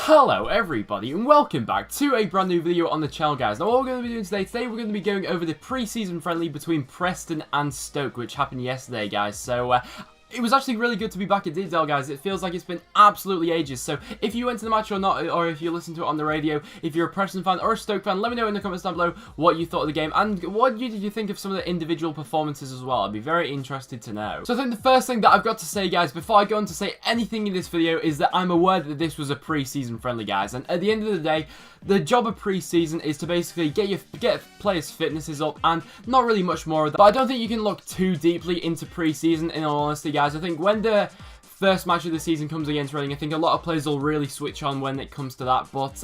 Hello everybody and welcome back to a brand new video on the channel, guys. Now what we're going to be doing today we're going to be going over the pre-season friendly between Preston and Stoke, which happened yesterday, guys. So it was actually really good to be back at Deepdale, guys. It feels like it's been absolutely ages. So if you went to the match or not, or if you listened to it on the radio, if you're a Preston fan or a Stoke fan, let me know in the comments down below what you thought of the game and what did you think of some of the individual performances as well. I'd be very interested to know. So I think the first thing that I've got to say, guys, before I go on to say anything in this video, is that I'm aware that this was a pre-season friendly, guys. And at the end of the day, the job of pre-season is to basically get players' fitnesses up and not really much more of that. But I don't think you can look too deeply into pre-season, in all honesty, guys. I think when the first match of the season comes against Reading, I think a lot of players will really switch on when it comes to that. But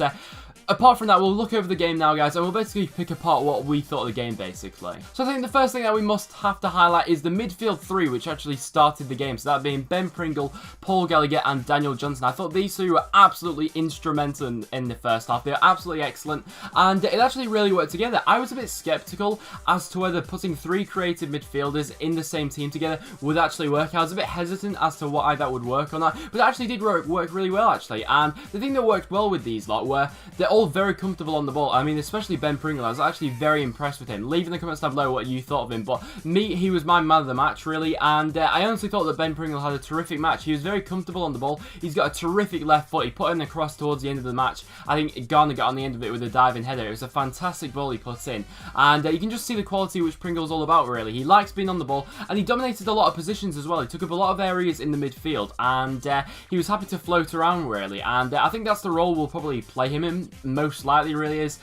apart from that, we'll look over the game now, guys, and we'll basically pick apart what we thought of the game, basically. So I think the first thing that we must have to highlight is the midfield three, which actually started the game. So that being Ben Pringle, Paul Gallagher, and Daniel Johnson. I thought these three were absolutely instrumental in the first half. They were absolutely excellent, and it actually really worked together. I was a bit skeptical as to whether putting three creative midfielders in the same team together would actually work. I was a bit hesitant as to what that would work or not, but it actually did work really well, actually. And the thing that worked well with these lot were they're all very comfortable on the ball. I mean, especially Ben Pringle. I was actually very impressed with him. Leave in the comments down below what you thought of him. But me, he was my man of the match, really. And I honestly thought that Ben Pringle had a terrific match. He was very comfortable on the ball. He's got a terrific left foot. He put in the cross towards the end of the match. I think Garner got on the end of it with a diving header. It was a fantastic ball he put in. And you can just see the quality which Pringle's all about, really. He likes being on the ball. And he dominated a lot of positions as well. He took up a lot of areas in the midfield. And he was happy to float around, really. And I think that's the role we'll probably play him in, most likely, really is.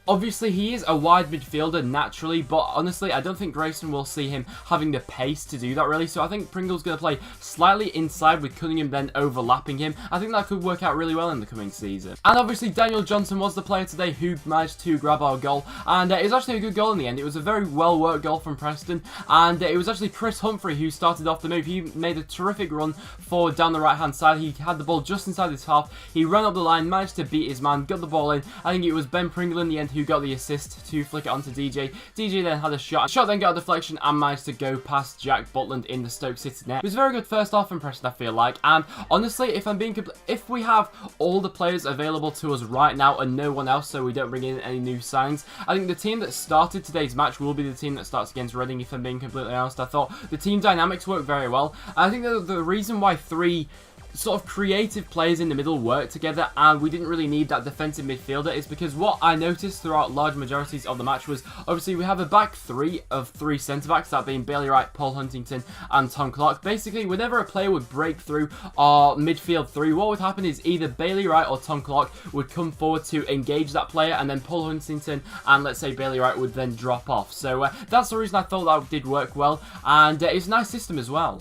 Obviously, he is a wide midfielder naturally, but honestly, I don't think Grayson will see him having the pace to do that, really. So I think Pringle's going to play slightly inside with Cunningham then overlapping him. I think that could work out really well in the coming season. And obviously, Daniel Johnson was the player today who managed to grab our goal. And it was actually a good goal in the end. It was a very well-worked goal from Preston. And it was actually Chris Humphrey who started off the move. He made a terrific run forward down the right-hand side. He had the ball just inside his half. He ran up the line, managed to beat his man, got the ball in. I think it was Ben Pringle in the end who got the assist to flick it onto DJ. DJ then had a shot. Shot then got a deflection and managed to go past Jack Butland in the Stoke City net. It was a very good first half impression, I feel like. And honestly, if we have all the players available to us right now and no one else, so we don't bring in any new signings, I think the team that started today's match will be the team that starts against Reading, if I'm being completely honest. I thought the team dynamics worked very well. I think that the reason why three sort of creative players in the middle work together and we didn't really need that defensive midfielder is because what I noticed throughout large majorities of the match was obviously we have a back three of three centre-backs, that being Bailey Wright, Paul Huntington and Tom Clark. Basically, whenever a player would break through our midfield three, what would happen is either Bailey Wright or Tom Clark would come forward to engage that player, and then Paul Huntington and let's say Bailey Wright would then drop off. So that's the reason I thought that did work well, and it's a nice system as well.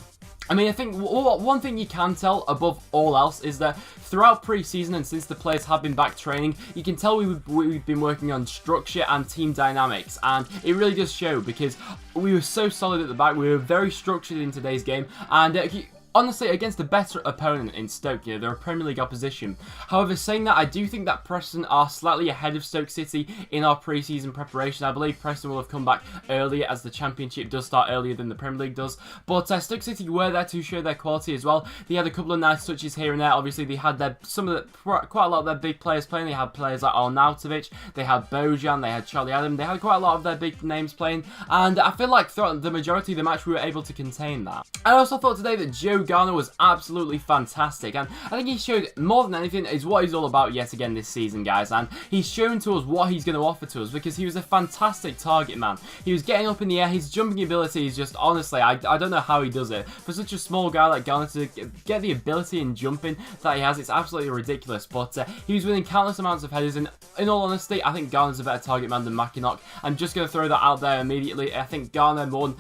I mean, I think one thing you can tell above all else is that throughout pre-season and since the players have been back training, you can tell we've been working on structure and team dynamics, and it really does show because we were so solid at the back. We were very structured in today's game, and honestly, against a better opponent in Stoke, you know, they're a Premier League opposition. However, saying that, I do think that Preston are slightly ahead of Stoke City in our pre-season preparation. I believe Preston will have come back earlier as the Championship does start earlier than the Premier League does. But Stoke City were there to show their quality as well. They had a couple of nice touches here and there. Obviously, they had quite a lot of their big players playing. They had players like Arnautovic, they had Bojan, they had Charlie Adam. They had quite a lot of their big names playing. And I feel like throughout the majority of the match, we were able to contain that. I also thought today that Joe Garner was absolutely fantastic, and I think he showed more than anything is what he's all about yet again this season, guys, and he's shown to us what he's going to offer to us because he was a fantastic target man. He was getting up in the air. His jumping ability is just, honestly, I don't know how he does it. For such a small guy like Garner to get the ability in jumping that he has, it's absolutely ridiculous, but he was winning countless amounts of headers, and in all honesty, I think Garner's a better target man than Mackinock. I'm just going to throw that out there immediately. I think Garner won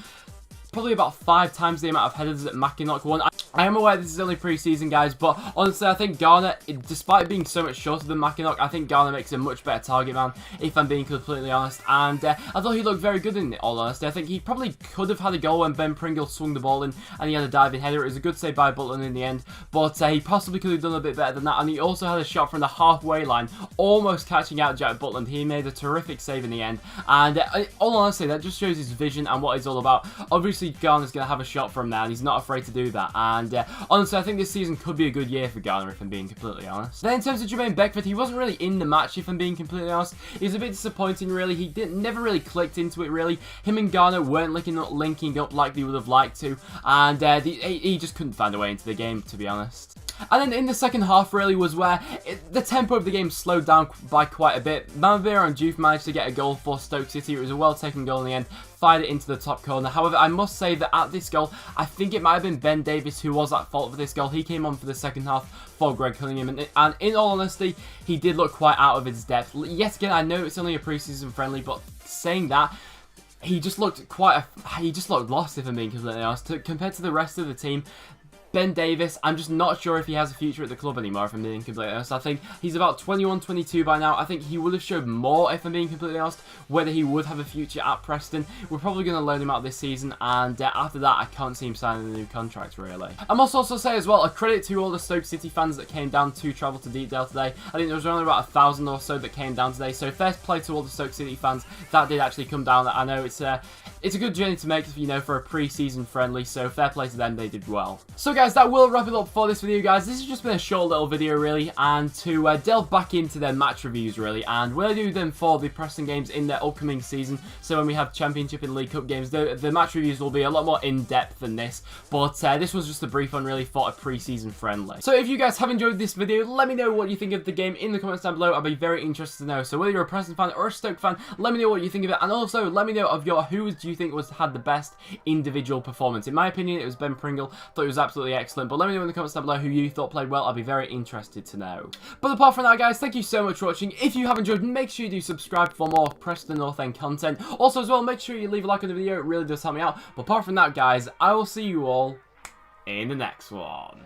probably about 5 times the amount of headers that Mackinock won. I am aware this is only pre-season, guys, but honestly, I think Garner, despite being so much shorter than Mackinock, I think Garner makes a much better target man, if I'm being completely honest. And I thought he looked very good in all honesty. I think he probably could have had a goal when Ben Pringle swung the ball in and he had a diving header. It was a good save by Butland in the end, but he possibly could have done a bit better than that. And he also had a shot from the halfway line, almost catching out Jack Butland. He made a terrific save in the end. And all honesty, that just shows his vision and what he's all about. Obviously, Garner's going to have a shot from there, and he's not afraid to do that. And and honestly, I think this season could be a good year for Garner, if I'm being completely honest. Then in terms of Jermaine Beckford, he wasn't really in the match, if I'm being completely honest. He was a bit disappointing, really. He never really clicked into it, really. Him and Garner weren't linking up like they would have liked to, and he just couldn't find a way into the game, to be honest. And then in the second half really was where the tempo of the game slowed down by quite a bit. Manvir and Juve managed to get a goal for Stoke City. It was a well-taken goal in the end. Fired it into the top corner. However, I must say that at this goal, I think it might have been Ben Davies who was at fault for this goal. He came on for the second half for Greg Cunningham. And in all honesty, he did look quite out of his depth. Yet again, I know it's only a pre-season friendly, but saying that, he just looked lost, if I'm being completely honest. Compared to the rest of the team, Ben Davies, I'm just not sure if he has a future at the club anymore, if I'm being completely honest. I think he's about 21, 22 by now. I think he would have showed more, if I'm being completely honest, whether he would have a future at Preston. We're probably going to loan him out this season, and after that, I can't see him signing a new contract, really. I must also say as well, a credit to all the Stoke City fans that came down to travel to Deepdale today. I think there was only about 1,000 or so that came down today, so fair play to all the Stoke City fans that did actually come down. I know it's a good journey to make, you know, for a pre-season friendly, so fair play to them, they did well. So guys, that will wrap it up for this video, guys. This has just been a short little video, really, and to delve back into their match reviews, really, and we'll do them for the Preston games in their upcoming season. So when we have Championship and League Cup games, the match reviews will be a lot more in-depth than this, but this was just a brief one, really, for a pre-season friendly. So if you guys have enjoyed this video, let me know what you think of the game in the comments down below. I'll be very interested to know. So whether you're a Preston fan or a Stoke fan, let me know what you think of it, and also let me know of who do you think had the best individual performance. In my opinion, it was Ben Pringle. Thought he was absolutely excellent, but let me know in the comments down below who you thought played well. I'll be very interested to know. But apart from that, guys, thank you so much for watching. If you have enjoyed, make sure you do subscribe for more Preston North End content. Also as well, make sure you leave a like on the video. It really does help me out. But apart from that, guys, I will see you all in the next one.